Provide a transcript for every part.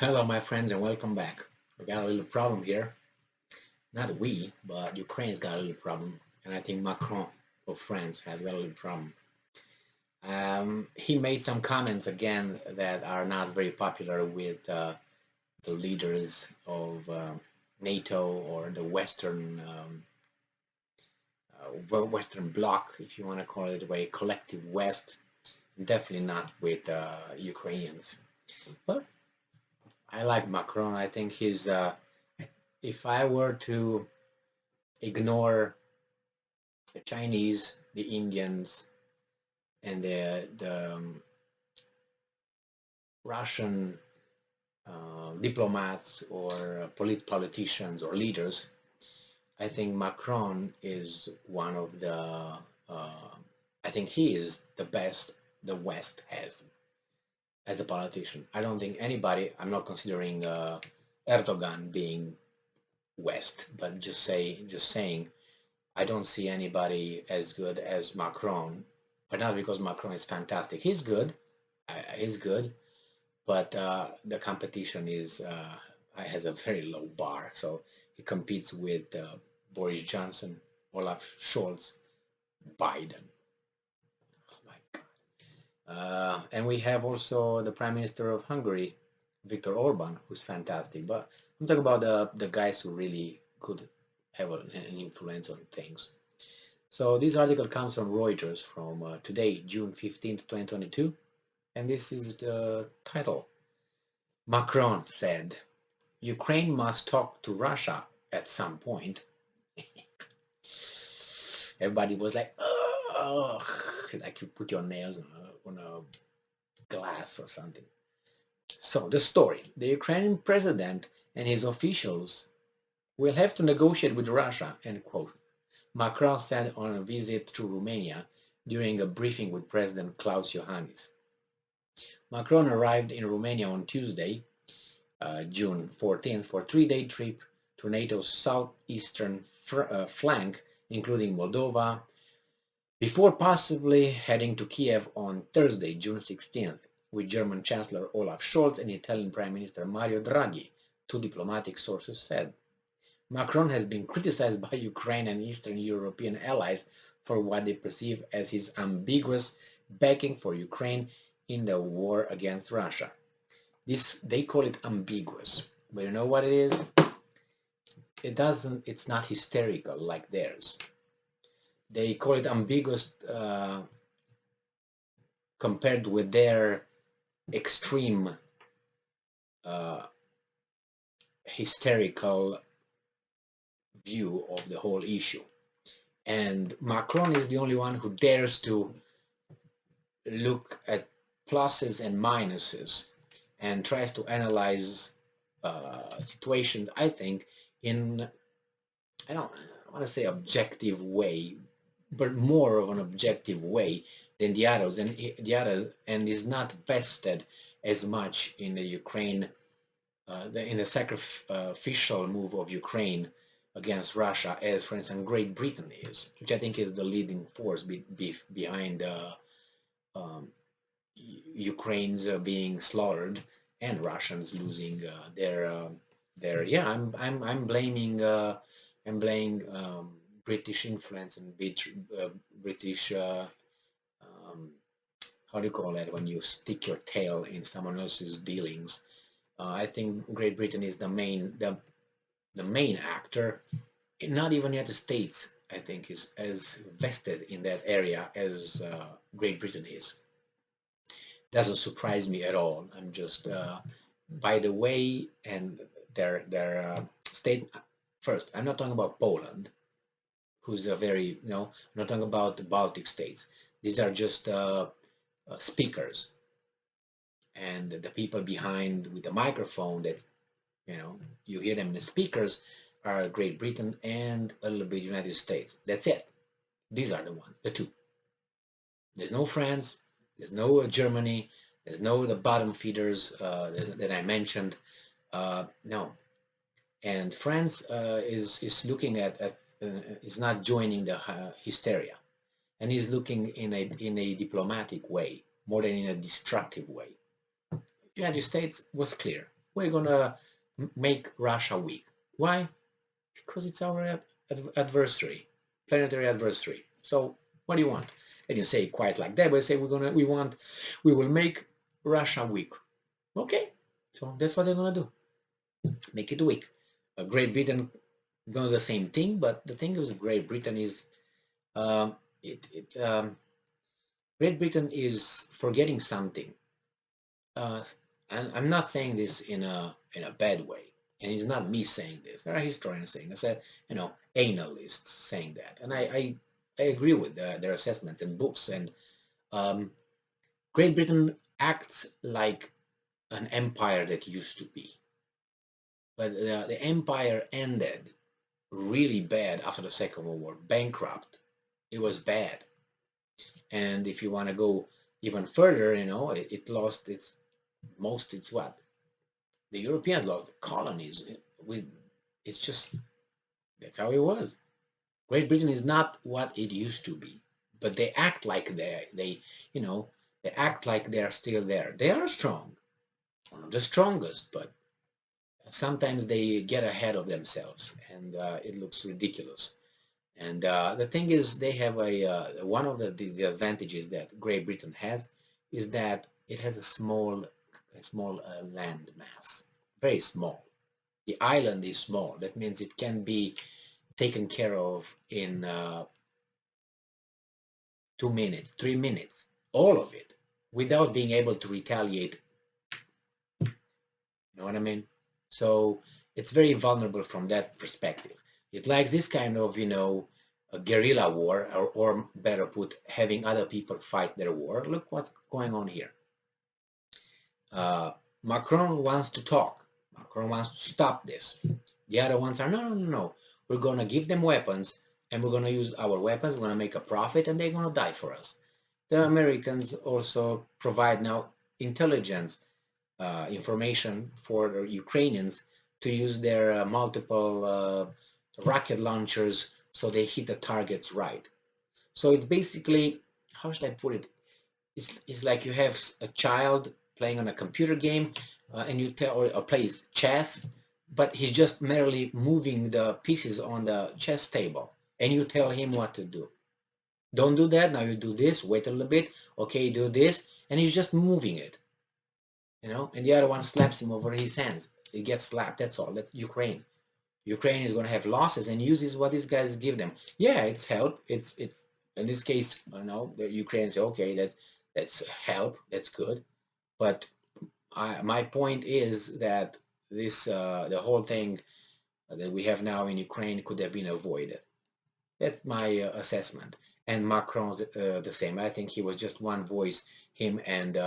Hello, my friends, and welcome back. We got a little problem here. Not we, but Ukraine's got a little problem, and I think Macron of France has got a little problem. He made some comments again that are not very popular with the leaders of NATO or the Western Bloc, if you want to call it a way, collective West. Definitely not with Ukrainians. But I like Macron. I think he's. If I were to ignore the Chinese, the Indians, and the Russian diplomats or politicians or leaders, I think Macron is one of the. I think he is the best the West has as a politician. I don't think anybody. I'm not considering Erdogan being West, but just saying I don't see anybody as good as Macron, but not because Macron is fantastic. He's good, but the competition is has a very low bar. So he competes with Boris Johnson, Olaf Scholz, Biden. Oh my God! And we have also the Prime Minister of Hungary, Viktor Orban, who's fantastic. But I'm talking about the guys who really could have an influence on things. So this article comes from Reuters from today, June 15th, 2022, and this is the title. Macron said, Ukraine must talk to Russia at some point. Everybody was like, oh, like you put your nails on a glass or something. So the story, the Ukrainian president and his officials will have to negotiate with Russia, end quote. Macron said on a visit to Romania during a briefing with President Klaus Iohannis. Macron arrived in Romania on Tuesday, June 14th, for a three-day trip to NATO's southeastern flank, including Moldova, before possibly heading to Kiev on Thursday, June 16th, with German Chancellor Olaf Scholz and Italian Prime Minister Mario Draghi, two diplomatic sources said. Macron has been criticized by Ukraine and Eastern European allies for what they perceive as his ambiguous backing for Ukraine in the war against Russia. They call it ambiguous, but you know what it is? It's not hysterical like theirs. They call it ambiguous compared with their extreme hysterical view of the whole issue. And Macron is the only one who dares to look at pluses and minuses and tries to analyze situations, I think, in, I don't want to say objective way, but more of an objective way than the others, and is not vested as much in the Ukraine, in the sacrificial move of Ukraine against Russia as, for instance, Great Britain is, which I think is the leading force behind Ukraine's being slaughtered and Russians losing their. Yeah, I'm blaming British influence and British how do you call that when you stick your tail in someone else's dealings. I think Great Britain is the main actor. Not even the United States, I think, is as vested in that area as Great Britain is. Doesn't surprise me at all. I'm just by the way, and their state. First, I'm not talking about Poland, who's a very, I'm not talking about the Baltic states. These are just speakers, and the people behind with the microphone that you hear them in the speakers are Great Britain and a little bit United States. That's it. These are the ones, the two. There's no France, there's no Germany, there's no the bottom feeders that I mentioned. No, and France is looking at is not joining the hysteria, and is looking in a diplomatic way more than in a destructive way. The United States was clear. we're gonna make Russia weak. Why? Because it's our adversary, planetary adversary. So what do you want? They didn't say quite like that, but they say we will make Russia weak. Okay, so that's what they're gonna do. Make it weak. Great Britain gonna do the same thing, but the thing with Great Britain is um, it, it Great Britain is forgetting something. Uh, and I'm not saying this in a bad way, and it's not me saying this. There are historians saying this, analysts saying that, and I agree with their assessments and books. And um, Great Britain acts like an empire that used to be, but the empire ended really bad after the Second World War, bankrupt. It was bad, and if you want to go even further, it lost its what the Europeans lost the colonies. It's just that's how it was. Great Britain is not what it used to be, but they act like they act like they are still there. They are strong, one of the strongest, but sometimes they get ahead of themselves, and it looks ridiculous. And the thing is, they have one of the advantages that Great Britain has is that it has a small land mass, very small. The island is small. That means it can be taken care of in 2 minutes, 3 minutes, all of it, without being able to retaliate. You know what I mean? So it's very vulnerable from that perspective. It likes this kind of, a guerrilla war, or better put, having other people fight their war. Look what's going on here. Macron wants to talk. Macron wants to stop this. The other ones are, no, no, no, no. We're going to give them weapons, and we're going to use our weapons. We're going to make a profit, and they're going to die for us. The Americans also provide now intelligence information for the Ukrainians to use their multiple rocket launchers so they hit the targets right. So it's basically, how should I put it? It's like you have a child playing on a computer game, and you tell or plays chess, but he's just merely moving the pieces on the chess table, and you tell him what to do. Don't do that. Now you do this. Wait a little bit. Okay, do this, and he's just moving it. And the other one slaps him over his hands. He gets slapped. That's all. That's Ukraine. Ukraine is going to have losses and uses what these guys give them. Yeah, it's help. It's in this case, the Ukrainians say, okay, that's help. That's good. But my point is that this the whole thing that we have now in Ukraine could have been avoided. That's my assessment. And Macron's the same. I think he was just one voice, him and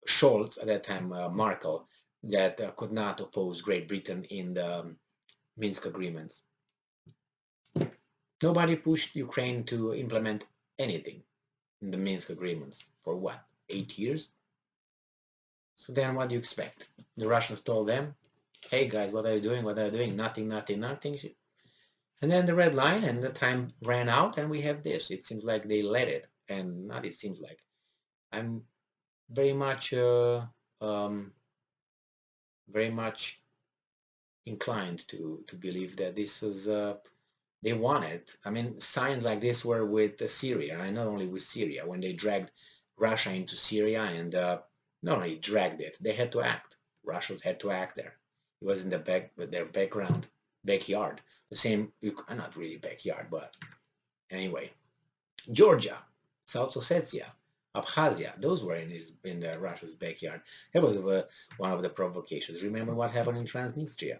Scholz at that time, Merkel, that could not oppose Great Britain in the Minsk agreements. Nobody pushed Ukraine to implement anything in the Minsk agreements for what, 8 years? So then what do you expect? The Russians told them, hey guys, what are you doing? What are you doing? Nothing, nothing, nothing. And then the red line, and the time ran out, and we have this. It seems like they let it, and not it seems like. I'm very much inclined to believe that this was they wanted. I mean, signs like this were with Syria, and not only with Syria. When they dragged Russia into Syria, and not only dragged it, they had to act. Russians had to act there. It was in their backyard. The same, not really backyard, but anyway, Georgia, South Ossetia, Abkhazia, those were in Russia's backyard. That was one of the provocations. Remember what happened in Transnistria?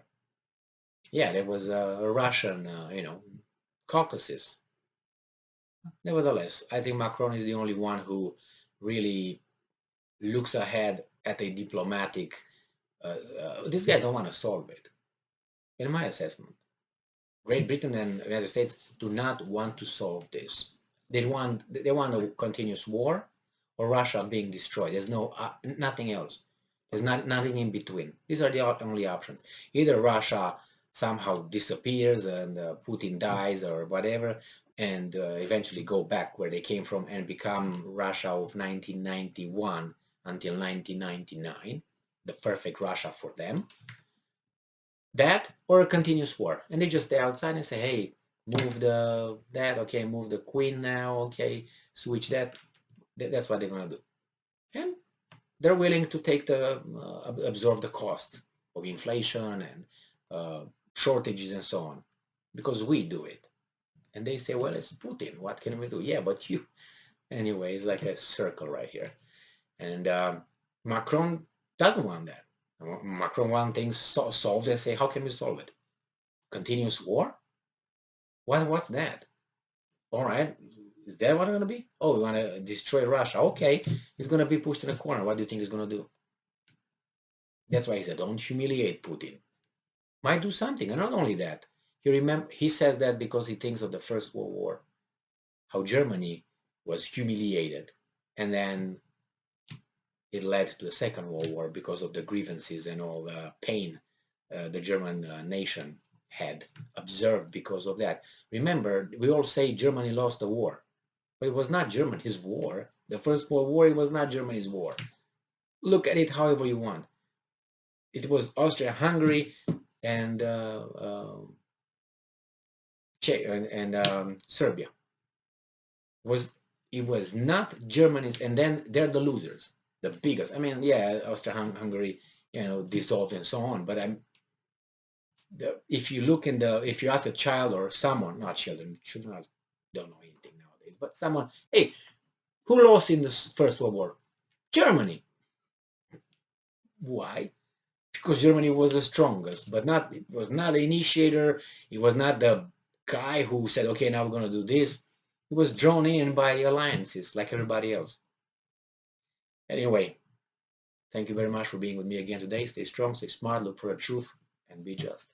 Yeah, there was a Russian, Caucasus. Nevertheless, I think Macron is the only one who really looks ahead at a diplomatic. These guys don't want to solve it, in my assessment. Great Britain and the United States do not want to solve this. They want a continuous war, or Russia being destroyed. There's nothing else. There's nothing in between. These are the only options. Either Russia somehow disappears and Putin dies or whatever, and eventually go back where they came from and become Russia of 1991 until 1999. the perfect Russia for them. That or a continuous war, and they just stay outside and say, "Hey, move that, okay, move the queen now, okay, switch that." That's what they're gonna do, and they're willing to take the absorb the cost of inflation and shortages and so on, because we do it. And they say, "Well, it's Putin. What can we do?" Yeah, but you. Anyway, it's like a circle right here. And Macron doesn't want that. Macron wants things solved and say, how can we solve it? Continuous war? What's that? All right, is that what it's going to be? Oh, we want to destroy Russia. Okay, he's going to be pushed in a corner. What do you think he's going to do? That's why he said, don't humiliate Putin. Might do something. And not only that, he says that because he thinks of the First World War, how Germany was humiliated. And then it led to the Second World War because of the grievances and all the pain the German nation had observed because of that. Remember, we all say Germany lost the war, but it was not Germany's war. The First World War, it was not Germany's war. Look at it however you want. It was Austria-Hungary and Serbia. It was not Germany's, and then they're the losers, the biggest. I mean, yeah, Austria-Hungary, dissolved and so on. But if you ask a child or someone, not children don't know anything nowadays, but someone, hey, who lost in the First World War? Germany. Why? Because Germany was the strongest, but it was not the initiator. It was not the guy who said, okay, now we're going to do this. It was drawn in by alliances like everybody else. Anyway, thank you very much for being with me again today. Stay strong, stay smart, look for the truth, and be just.